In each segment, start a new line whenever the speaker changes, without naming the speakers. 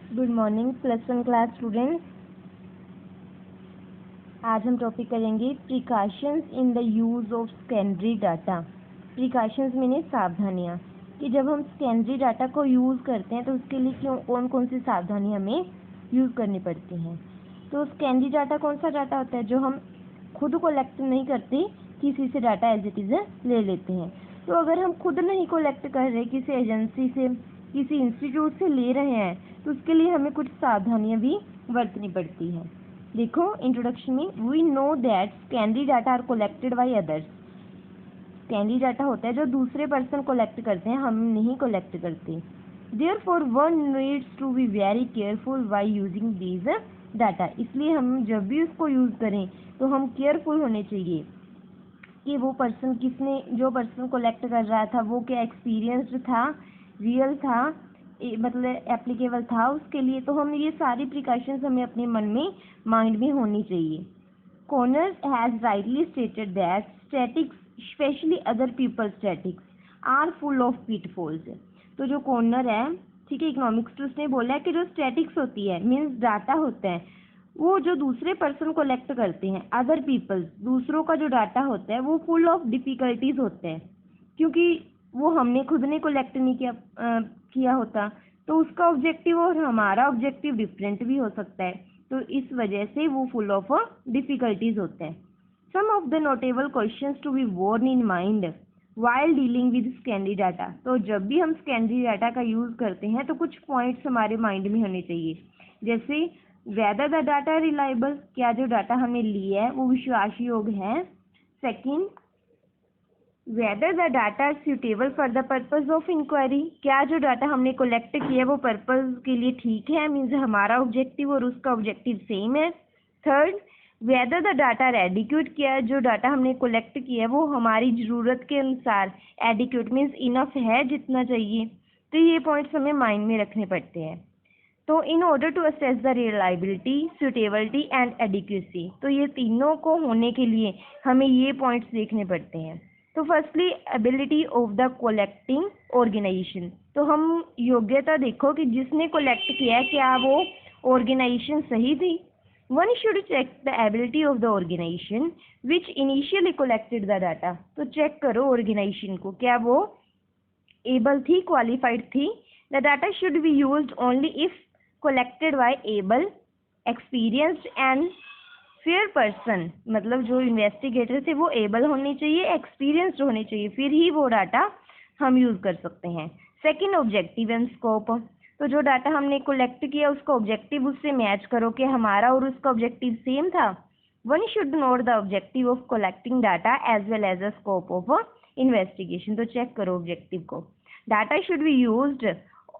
Good morning +1 class students. आज हम topic करेंगे precautions in the use of secondary data. Precautions means सावधानियाँ, कि जब हम सेकेंडरी डाटा को यूज़ करते हैं तो उसके लिए कौन कौन सी सावधानियाँ हमें यूज़ करनी पड़ती हैं। तो सेकेंडरी डाटा कौन सा डाटा होता है जो हम खुद कलेक्ट नहीं करते, किसी से डाटा एज इट इज़ ले लेते हैं। तो अगर हम खुद नहीं कलेक्ट कर रहे, किसी एजेंसी से, किसी इंस्टीट्यूट से ले रहे हैं, तो उसके लिए हमें कुछ सावधानियां भी बरतनी पड़ती हैं। देखो इंट्रोडक्शन में, we know that secondary data are collected by others. Secondary data होता है जो दूसरे पर्सन कलेक्ट करते हैं, हम नहीं कलेक्ट करते। Therefore one needs to be very careful while using these data. इसलिए हम जब भी उसको यूज़ करें तो हम केयरफुल होने चाहिए कि वो पर्सन जो पर्सन कलेक्ट कर रहा था वो क्या एक्सपीरियंस्ड था, रियल था, मतलब एप्लीकेबल था उसके लिए। तो हम ये सारी प्रिकॉशंस हमें अपने मन में, माइंड में होनी चाहिए। Connor has rightly stated that statistics, especially other people statistics, are full of pitfalls. तो जो कॉर्नर है, ठीक है, इकोनॉमिक्स तो उसने बोला है कि जो स्टैटिक्स होती है मीन्स डाटा होता है वो जो दूसरे पर्सन कलेक्ट करते हैं, अदर पीपल्स, दूसरों का जो डाटा होता है वो फुल ऑफ डिफ़िकल्टीज होते हैं, क्योंकि वो हमने खुद ने कलेक्ट नहीं किया होता। तो उसका ऑब्जेक्टिव और हमारा ऑब्जेक्टिव डिफरेंट भी हो सकता है, तो इस वजह से वो फुल ऑफ डिफ़िकल्टीज होते हैं। Some of the notable questions to be borne in mind while dealing with secondary data. तो जब भी हम सेकेंडरी डाटा का यूज़ करते हैं तो कुछ पॉइंट्स हमारे माइंड में होने चाहिए, जैसे वेदर द डाटा रिलायबल, क्या जो डाटा हमने लिया है वो विश्वास योग्य है। Second, whether the data suitable for the purpose of inquiry, क्या जो डाटा हमने कलेक्ट किया है वो पर्पज के लिए ठीक है, मीन्स हमारा ऑब्जेक्टिव और उसका ऑब्जेक्टिव सेम है। Third, weather the data adequate, क्या जो डाटा हमने कलेक्ट किया है वो हमारी ज़रूरत के अनुसार, एडिक्यूट मीन्स इनफ है, जितना चाहिए। तो ये पॉइंट्स हमें माइंड में रखने पड़ते हैं। तो in order to assess the reliability, suitability and adequacy, तो ये तीनों को होने के लिए हमें ये पॉइंट्स देखने पड़ते हैं। तो firstly ability of the collecting organisation, तो हम योग्यता देखो कि जिसने कलेक्ट किया है क्या वो ऑर्गेनाइजेशन सही थी। One should check the ability of the organisation which initially collected the data, तो चेक करो ऑर्गेनाइजेशन को, क्या वो एबल थी, क्वालिफाइड थी। The data should be used only if collected by able, experienced and fair person, मतलब जो investigator थे वो एबल होने चाहिए, एक्सपीरियंस्ड होने चाहिए, फिर ही वो डाटा हम यूज़ कर सकते हैं। सेकंड, ऑब्जेक्टिव एंड स्कोप, तो जो डाटा हमने कलेक्ट किया उसका ऑब्जेक्टिव उससे मैच करो कि हमारा और उसका ऑब्जेक्टिव सेम था। One should note the objective of collecting data as well as the scope of investigation, तो चेक करो ऑब्जेक्टिव को। Data should be used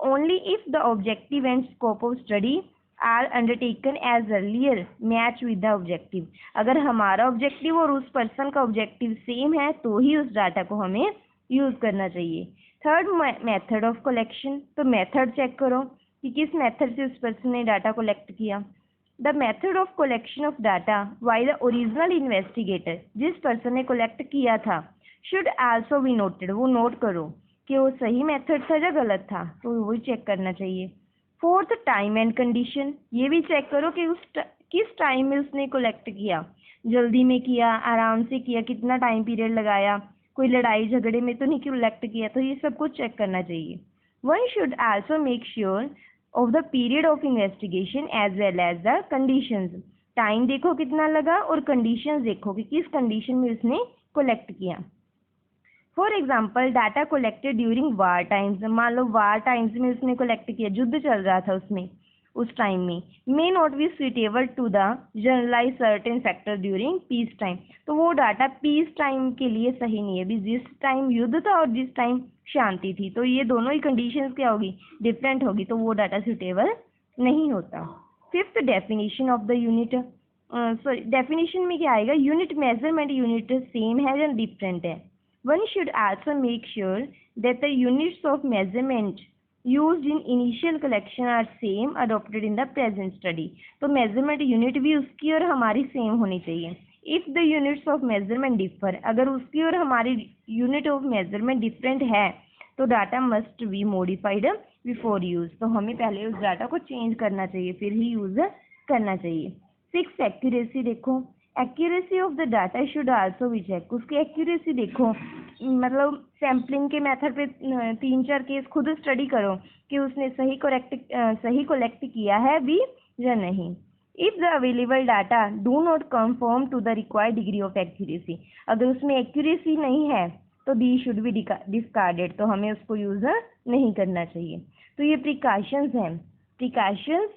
only if the objective and scope of study are undertaken as earlier match with the objective, अगर हमारा objective और उस person का objective same है तो ही उस डाटा को हमें यूज़ करना चाहिए। थर्ड, मेथड ऑफ कलेक्शन, तो मेथड चेक करो कि किस मेथड से उस पर्सन ने डाटा कलेक्ट किया। The method of collection of data by the original investigator, जिस पर्सन ने कलेक्ट किया था, शुड आल्सो बी नोटेड, वो नोट करो कि वो सही मेथड था या गलत था, तो वो चेक करना चाहिए। फोर्थ, टाइम एंड कंडीशन, ये भी चेक करो कि किस टाइम में उसने कलेक्ट किया, जल्दी में किया, आराम से किया, कितना टाइम पीरियड लगाया, कोई लड़ाई झगड़े में तो नहीं कलेक्ट किया, तो ये सब कुछ चेक करना चाहिए। One should also make sure of the period of investigation as well as the conditions, time देखो कितना लगा और कंडीशंस देखो कि किस कंडीशन में उसने कलेक्ट किया। For example, data collected during war times, मान लो वार टाइम्स में उसने कलेक्ट किया, युद्ध चल रहा था उसमें, उस टाइम में, may not be suitable to the generalise certain factor during peace time, तो वो डाटा पीस टाइम के लिए सही नहीं है, भी जिस टाइम युद्ध था और जिस टाइम शांति थी, तो ये दोनों ही कंडीशंस क्या होगी, डिफरेंट होगी, तो वो डाटा सुटेबल नहीं होता। Fifth, definition of the unit, sorry definition में क्या आएगा, यूनिट मेजरमेंट यूनिट सेम है या डिफरेंट है। One should also make sure that the units of measurement used in initial collection are same adopted in the present study, तो measurement unit भी उसकी और हमारी सेम होनी चाहिए। If the units of measurement differ, अगर उसकी और हमारी unit of measurement different है तो data must be modified before use, तो हमें पहले उस डाटा को चेंज करना चाहिए, फिर ही यूज़ करना चाहिए। 6 एक्यूरेसी देखो, accuracy of the data should also be check, उसकी एक्यूरेसी देखो, मतलब सैम्पलिंग के मेथड पे 3-4 केस खुद स्टडी करो कि उसने सही कलेक्ट किया है भी या नहीं। If the available data do not confirm to the required degree of accuracy, अगर उसमें एक्यूरेसी नहीं है तो दी शुड बी डिस्कार्डेड, तो हमें उसको यूज नहीं करना चाहिए। तो ये प्रिकॉशंस हैं, precautions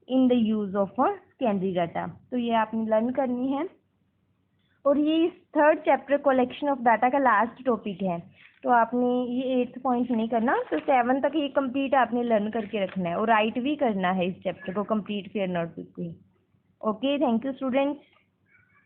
in the use of secondary data, तो ये आपने लर्न करनी है। और ये इस 3rd chapter collection of data का लास्ट टॉपिक है, तो आपने ये 8th पॉइंट नहीं करना, तो 7 तक ये कंप्लीट आपने लर्न करके रखना है और राइट भी करना है इस चैप्टर को कंप्लीट फेयर नोटबुक पे। Okay, thank you students.